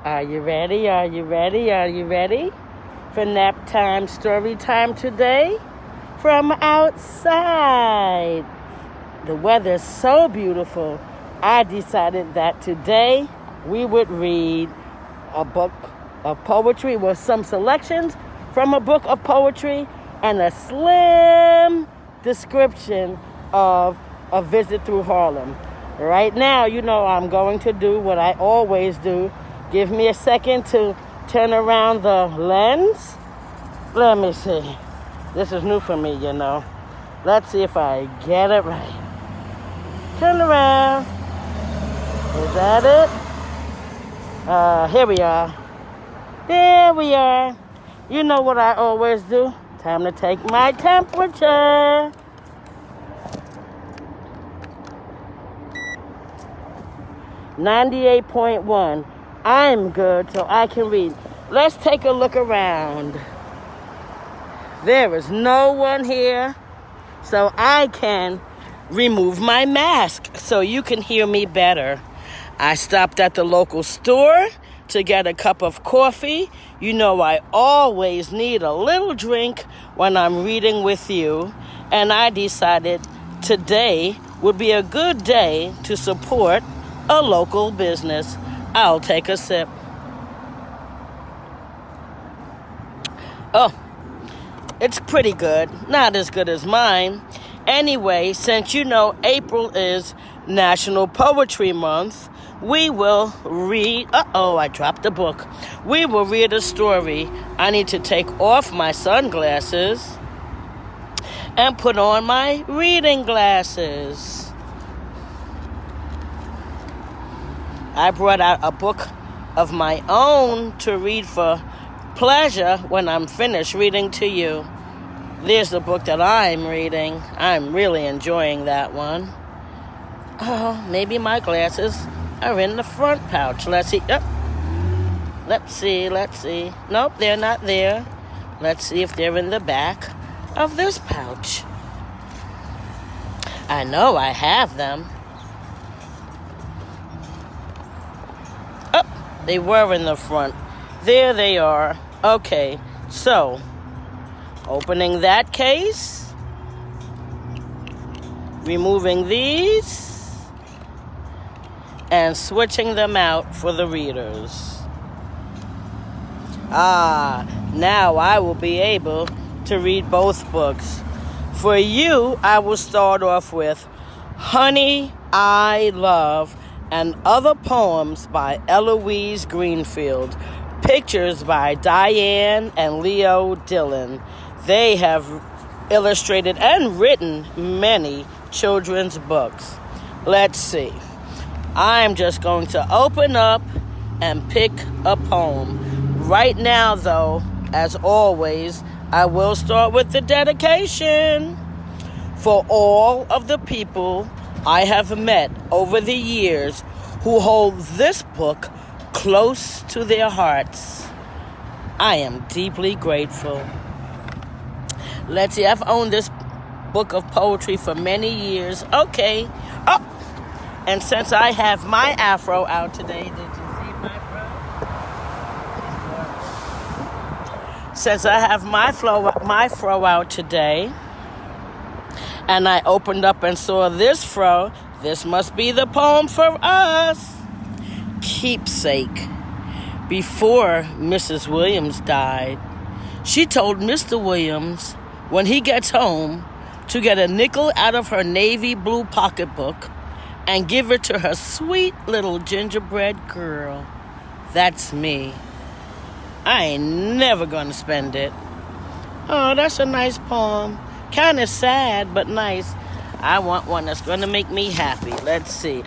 Are you ready? Are you ready? Are you ready for nap time, story time today? From outside. The weather's so beautiful. I decided that today we would read a book of poetry with some selections from a book of poetry and a slim description of a visit through Harlem. Right now, you know I'm going to do what I always do. Give me a second to turn around the lens. Let me see. This is new for me, you know. Let's see if I get it right. Turn around. Is that it? Here we are. There we are. You know what I always do. Time to take my temperature. .1. I'm good, so I can read. Let's take a look around. There is no one here, so I can remove my mask so you can hear me better. I stopped at the local store to get a cup of coffee. You know I always need a little drink when I'm reading with you, and I decided today would be a good day to support a local business. I'll take a sip. Oh, it's pretty good. Not as good as mine. Anyway, since you know April is National Poetry Month, we will read... I dropped the book. We will read a story. I need to take off my sunglasses and put on my reading glasses. I brought out a book of my own to read for pleasure when I'm finished reading to you. There's the book that I'm reading. I'm really enjoying that one. Oh, maybe my glasses are in the front pouch. Let's see. Yep. Let's see. Nope, they're not there. Let's see if they're in the back of this pouch. I know I have them. They were in the front. There they are. Okay, so opening that case, removing these, and switching them out for the readers. Now I will be able to read both books. For you, I will start off with Honey, I Love, and Other Poems by Eloise Greenfield. Pictures by Diane and Leo Dillon. They have illustrated and written many children's books. Let's see. I'm just going to open up and pick a poem. Right now, though, as always, I will start with the dedication. For all of the people I have met over the years who hold this book close to their hearts, I am deeply grateful. Let's see, I've owned this book of poetry for many years. Okay. Oh, and since I have my afro out today, did you see my fro? Since I have my fro out today, and I opened up and saw this fro, this must be the poem for us. Keepsake. Before Mrs. Williams died, she told Mr. Williams when he gets home to get a nickel out of her navy blue pocketbook and give it to her sweet little gingerbread girl. That's me. I ain't never gonna spend it. Oh, that's a nice poem. Kind of sad, but nice. I want one that's going to make me happy. Let's see.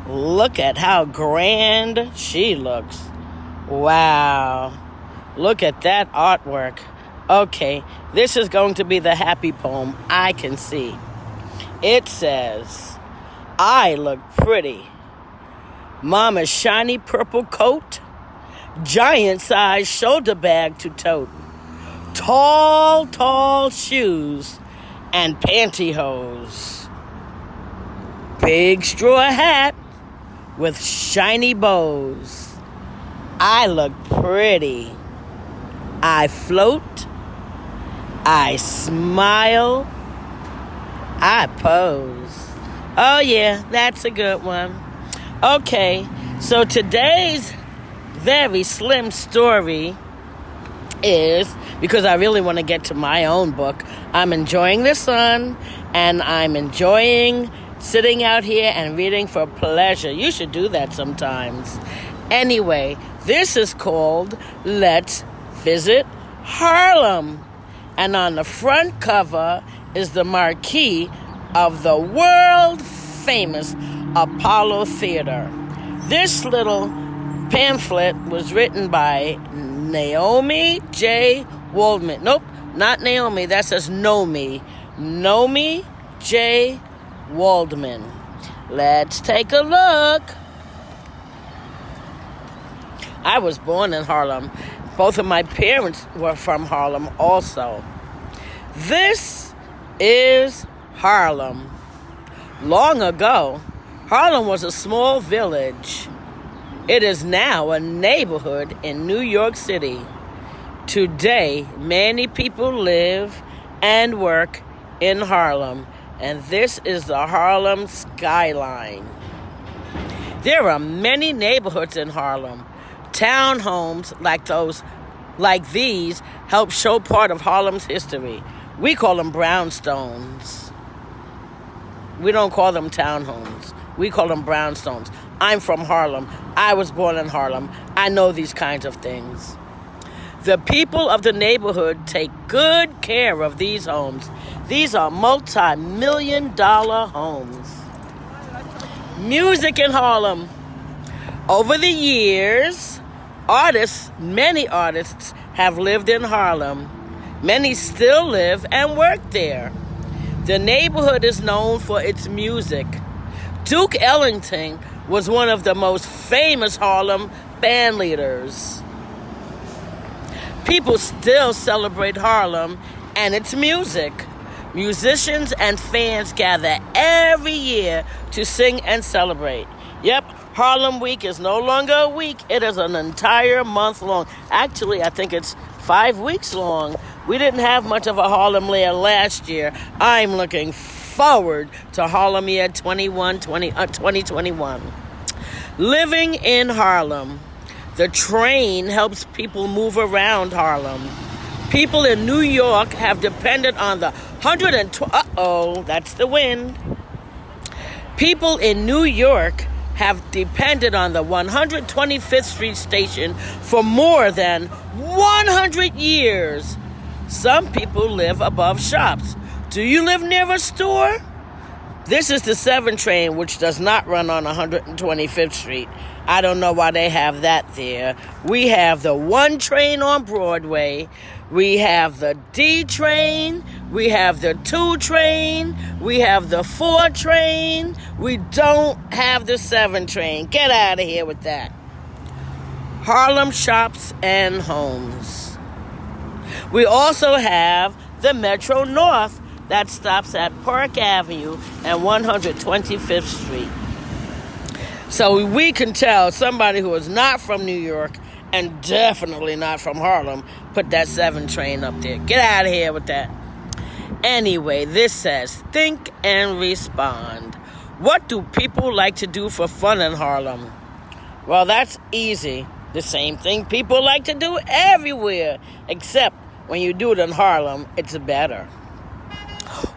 Look at how grand she looks. Wow. Look at that artwork. Okay, this is going to be the happy poem I can see. It says, I look pretty. Mama's shiny purple coat, giant-sized shoulder bag to tote. Tall shoes and pantyhose. Big straw hat with shiny bows. I look pretty. I float. I smile. I pose. Oh, yeah, that's a good one. Okay, so today's very slim story is, because I really want to get to my own book, I'm enjoying the sun and I'm enjoying sitting out here and reading for pleasure. You should do that sometimes. Anyway, this is called Let's Visit Harlem. And on the front cover is the marquee of the world-famous Apollo Theater. This little pamphlet was written by Naomi J. Waldman. Nope, not Naomi. That says Nomi. Nomi J. Waldman. Let's take a look. I was born in Harlem. Both of my parents were from Harlem also. This is Harlem. Long ago, Harlem was a small village. It is now a neighborhood in New York City. Today, many people live and work in Harlem, and this is the Harlem skyline. There are many neighborhoods in Harlem. Townhomes like these help show part of Harlem's history. We call them brownstones. We don't call them townhomes. We call them brownstones. I'm from Harlem. I was born in Harlem. I know these kinds of things. The people of the neighborhood take good care of these homes. These are multi-million-dollar homes. Music in Harlem. Over the years, many artists have lived in Harlem. Many still live and work there. The neighborhood is known for its music. Duke Ellington was one of the most famous Harlem band leaders. People still celebrate Harlem and its music. Musicians and fans gather every year to sing and celebrate. Yep, Harlem Week is no longer a week. It is an entire month long. Actually, I think it's 5 weeks long. We didn't have much of a Harlem Year last year. I'm looking forward to Harlem Year 2021. Living in Harlem. The train helps people move around Harlem. People in New York have depended on the 120... Uh-oh, that's the wind. People in New York have depended on the 125th Street station for more than 100 years. Some people live above shops. Do you live near a store? This is the 7 train, which does not run on 125th Street. I don't know why they have that there. We have the 1 train on Broadway. We have the D train. We have the 2 train. We have the 4 train. We don't have the 7 train. Get out of here with that. Harlem shops and homes. We also have the Metro North that stops at Park Avenue and 125th Street. So we can tell somebody who is not from New York and definitely not from Harlem put that 7 train up there. Get out of here with that. Anyway, this says, think and respond. What do people like to do for fun in Harlem? Well, that's easy. The same thing people like to do everywhere, except when you do it in Harlem, it's better.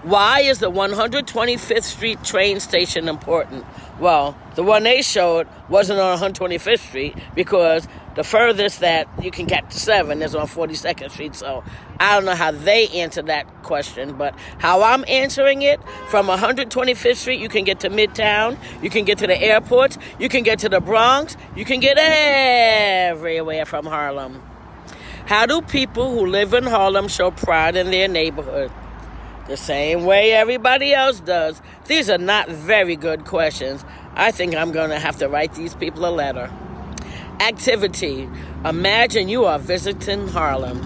Why is the 125th Street train station important? Well, the one they showed wasn't on 125th Street because the furthest that you can get to 7 is on 42nd Street. So I don't know how they answer that question, but how I'm answering it, from 125th Street, you can get to Midtown, you can get to the airport, you can get to the Bronx, you can get everywhere from Harlem. How do people who live in Harlem show pride in their neighborhood? The same way everybody else does. These are not very good questions. I think I'm going to have to write these people a letter. Activity. Imagine you are visiting Harlem.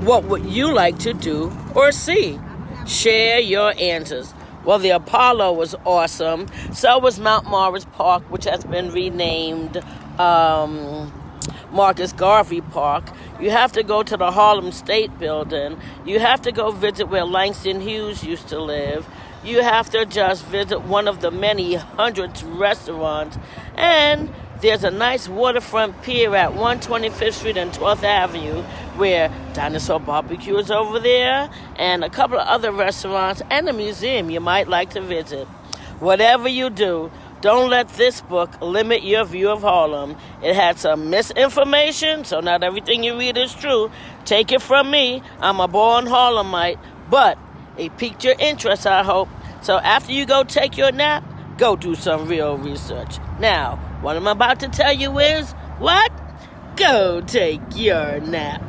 What would you like to do or see? Share your answers. Well, the Apollo was awesome. So was Mount Morris Park, which has been renamed Marcus Garvey Park. You have to go to the Harlem State Building. You have to go visit where Langston Hughes used to live. You have to just visit one of the many hundreds of restaurants. And there's a nice waterfront pier at 125th Street and 12th Avenue where Dinosaur Barbecue is over there, and a couple of other restaurants and a museum you might like to visit. Whatever you do, don't let this book limit your view of Harlem. It had some misinformation, so not everything you read is true. Take it from me. I'm a born Harlemite, but it piqued your interest, I hope. So after you go take your nap, go do some real research. Now, what I'm about to tell you is, what? Go take your nap.